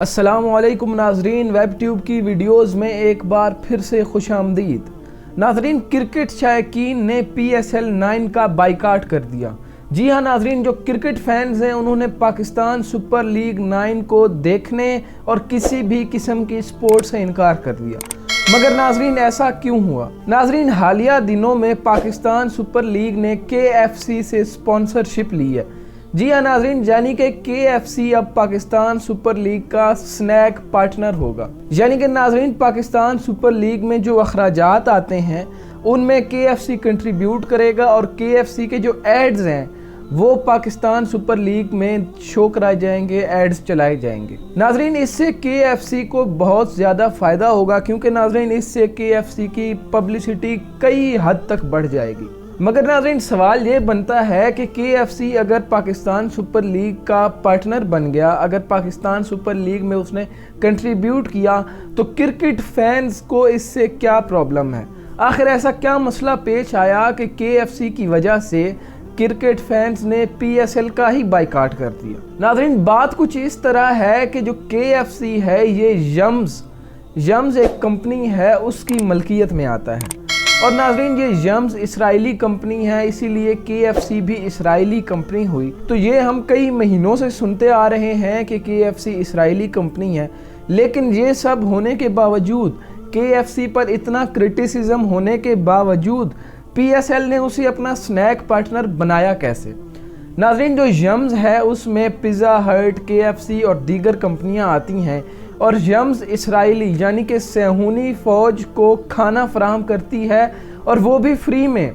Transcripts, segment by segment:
السلام علیکم ناظرین، ویب ٹیوب کی ویڈیوز میں ایک بار پھر سے خوش آمدید۔ ناظرین، کرکٹ شائقین نے پی ایس ایل 9 کا بائیکاٹ کر دیا۔ جی ہاں ناظرین، جو کرکٹ فینز ہیں انہوں نے پاکستان سپر لیگ 9 کو دیکھنے اور کسی بھی قسم کی سپورٹ سے انکار کر دیا۔ مگر ناظرین ایسا کیوں ہوا؟ ناظرین، حالیہ دنوں میں پاکستان سپر لیگ نے کے ایف سی سے سپانسرشپ لی ہے۔ جی ہاں ناظرین، یعنی کہ کے ایف سی اب پاکستان سپر لیگ کا سنیک پارٹنر ہوگا۔ یعنی کہ ناظرین، پاکستان سپر لیگ میں جو اخراجات آتے ہیں ان میں کے ایف سی کنٹریبیوٹ کرے گا، اور کے ایف سی کے جو ایڈز ہیں وہ پاکستان سپر لیگ میں شو کرائے جائیں گے، ایڈز چلائے جائیں گے۔ ناظرین، اس سے کے ایف سی کو بہت زیادہ فائدہ ہوگا، کیونکہ ناظرین اس سے کے ایف سی کی پبلسٹی کئی حد تک بڑھ جائے گی۔ مگر ناظرین سوال یہ بنتا ہے کہ کے ایف سی اگر پاکستان سپر لیگ کا پارٹنر بن گیا، اگر پاکستان سپر لیگ میں اس نے کنٹریبیوٹ کیا، تو کرکٹ فینز کو اس سے کیا پرابلم ہے؟ آخر ایسا کیا مسئلہ پیش آیا کہ کے ایف سی کی وجہ سے کرکٹ فینز نے پی ایس ایل کا ہی بائیکاٹ کر دیا؟ ناظرین بات کچھ اس طرح ہے کہ جو کے ایف سی ہے یہ یمز ایک کمپنی ہے، اس کی ملکیت میں آتا ہے، اور ناظرین یہ یمز اسرائیلی کمپنی ہے، اسی لیے کے ایف سی بھی اسرائیلی کمپنی ہوئی۔ تو یہ ہم کئی مہینوں سے سنتے آ رہے ہیں کہ کے ایف سی اسرائیلی کمپنی ہے، لیکن یہ سب ہونے کے باوجود، کے ایف سی پر اتنا کرٹیسزم ہونے کے باوجود پی ایس ایل نے اسے اپنا سنیک پارٹنر بنایا کیسے؟ ناظرین جو یمز ہے اس میں پیزا ہٹ، کے ایف سی اور دیگر کمپنیاں آتی ہیں، اور یمز اسرائیلی یعنی کہ صہیونی فوج کو کھانا فراہم کرتی ہے، اور وہ بھی فری میں،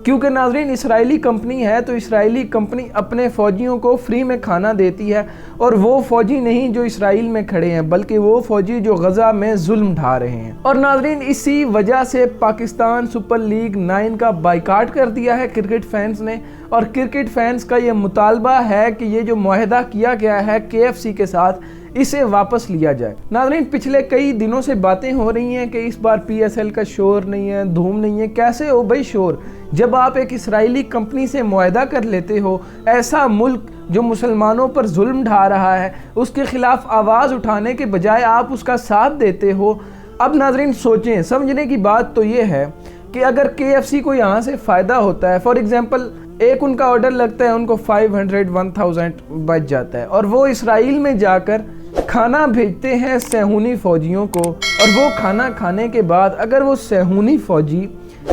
کیونکہ ناظرین اسرائیلی کمپنی ہے تو اسرائیلی کمپنی اپنے فوجیوں کو فری میں کھانا دیتی ہے، اور وہ فوجی نہیں جو اسرائیل میں کھڑے ہیں، بلکہ وہ فوجی جو غزہ میں ظلم ڈھا رہے ہیں۔ اور ناظرین اسی وجہ سے پاکستان سپر لیگ 9 کا بائیکاٹ کر دیا ہے کرکٹ فینز نے، اور کرکٹ فینز کا یہ مطالبہ ہے کہ یہ جو معاہدہ کیا گیا ہے کے ایف سی کے ساتھ، اسے واپس لیا جائے۔ ناظرین پچھلے کئی دنوں سے باتیں ہو رہی ہیں کہ اس بار پی ایس ایل کا شور نہیں ہے، دھوم نہیں ہے۔ کیسے ہو بھائی شور؟ جب آپ ایک اسرائیلی کمپنی سے معاہدہ کر لیتے ہو، ایسا ملک جو مسلمانوں پر ظلم ڈھا رہا ہے، اس کے خلاف آواز اٹھانے کے بجائے آپ اس کا ساتھ دیتے ہو۔ اب ناظرین سوچیں، سمجھنے کی بات تو یہ ہے کہ اگر کے ایف سی کو یہاں سے فائدہ ہوتا ہے، فار ایگزامپل ایک ان کا آرڈر لگتا ہے، ان کو 500-1000 بچ جاتا ہے، اور وہ اسرائیل میں جا کر کھانا بھیجتے ہیں صہیونی فوجیوں کو، اور وہ کھانا کھانے کے بعد اگر وہ صہیونی فوجی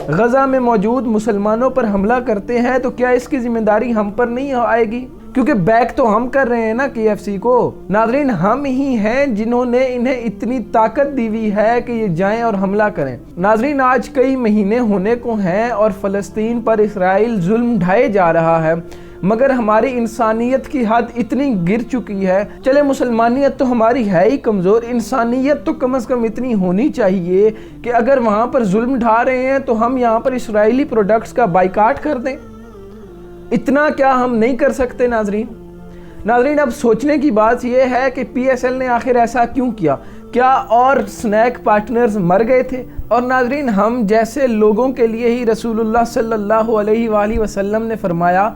غزہ میں موجود مسلمانوں پر حملہ کرتے ہیں تو کیا اس کی ذمہ داری ہم پر نہیں آئے گی؟ کیونکہ بیک تو ہم کر رہے ہیں نا کے ایف سی کو۔ ناظرین ہم ہی ہیں جنہوں نے انہیں اتنی طاقت دی ہوئی ہے کہ یہ جائیں اور حملہ کریں۔ ناظرین آج کئی مہینے ہونے کو ہیں اور فلسطین پر اسرائیل ظلم ڈھائے جا رہا ہے، مگر ہماری انسانیت کی حد اتنی گر چکی ہے، چلے مسلمانیت تو ہماری ہے ہی کمزور، انسانیت تو کم از کم اتنی ہونی چاہیے کہ اگر وہاں پر ظلم ڈھا رہے ہیں تو ہم یہاں پر اسرائیلی پروڈکٹس کا بائیکاٹ کر دیں۔ اتنا کیا ہم نہیں کر سکتے ناظرین اب سوچنے کی بات یہ ہے کہ پی ایس ایل نے آخر ایسا کیوں کیا؟ کیا اور سنیک پارٹنرز مر گئے تھے؟ اور ناظرین ہم جیسے لوگوں کے لیے ہی رسول اللہ صلی اللہ علیہ وآلہ وسلم نے فرمایا،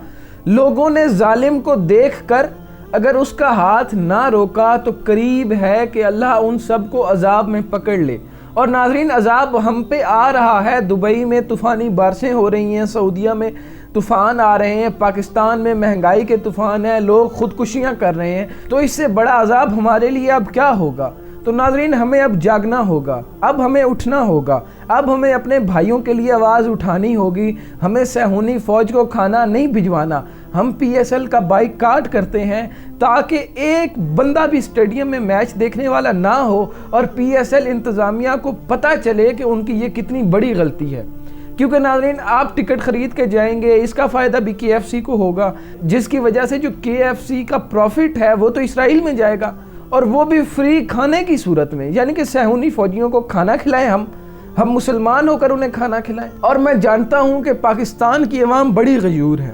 لوگوں نے ظالم کو دیکھ کر اگر اس کا ہاتھ نہ روکا تو قریب ہے کہ اللہ ان سب کو عذاب میں پکڑ لے۔ اور ناظرین عذاب ہم پہ آ رہا ہے، دبئی میں طوفانی بارشیں ہو رہی ہیں، سعودیہ میں طوفان آ رہے ہیں، پاکستان میں مہنگائی کے طوفان ہیں، لوگ خودکشیاں کر رہے ہیں، تو اس سے بڑا عذاب ہمارے لیے اب کیا ہوگا؟ تو ناظرین ہمیں اب جاگنا ہوگا، اب ہمیں اٹھنا ہوگا، اب ہمیں اپنے بھائیوں کے لیے آواز اٹھانی ہوگی۔ ہمیں صہیونی فوج کو کھانا نہیں بھجوانا۔ ہم پی ایس ایل کا بائیکاٹ کرتے ہیں تاکہ ایک بندہ بھی اسٹیڈیم میں میچ دیکھنے والا نہ ہو، اور پی ایس ایل انتظامیہ کو پتہ چلے کہ ان کی یہ کتنی بڑی غلطی ہے۔ کیونکہ ناظرین آپ ٹکٹ خرید کے جائیں گے، اس کا فائدہ بھی کے ایف سی کو ہوگا، جس کی وجہ سے جو کے ایف سی کا پروفٹ ہے وہ تو اسرائیل میں جائے گا، اور وہ بھی فری کھانے کی صورت میں، یعنی کہ صہیونی فوجیوں کو کھانا کھلائیں، ہم مسلمان ہو کر انہیں کھانا کھلائیں۔ اور میں جانتا ہوں کہ پاکستان کی عوام بڑی غیور ہے،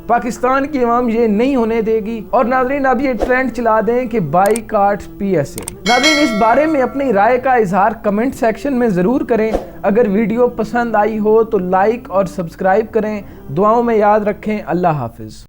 پاکستان کی عوام یہ نہیں ہونے دے گی۔ اور ناظرین اب یہ ٹرینڈ چلا دیں کہ بائیکاٹ پی ایس ایل۔ ناظرین اس بارے میں اپنی رائے کا اظہار کمنٹ سیکشن میں ضرور کریں۔ اگر ویڈیو پسند آئی ہو تو لائک اور سبسکرائب کریں۔ دعاؤں میں یاد رکھیں۔ اللہ حافظ۔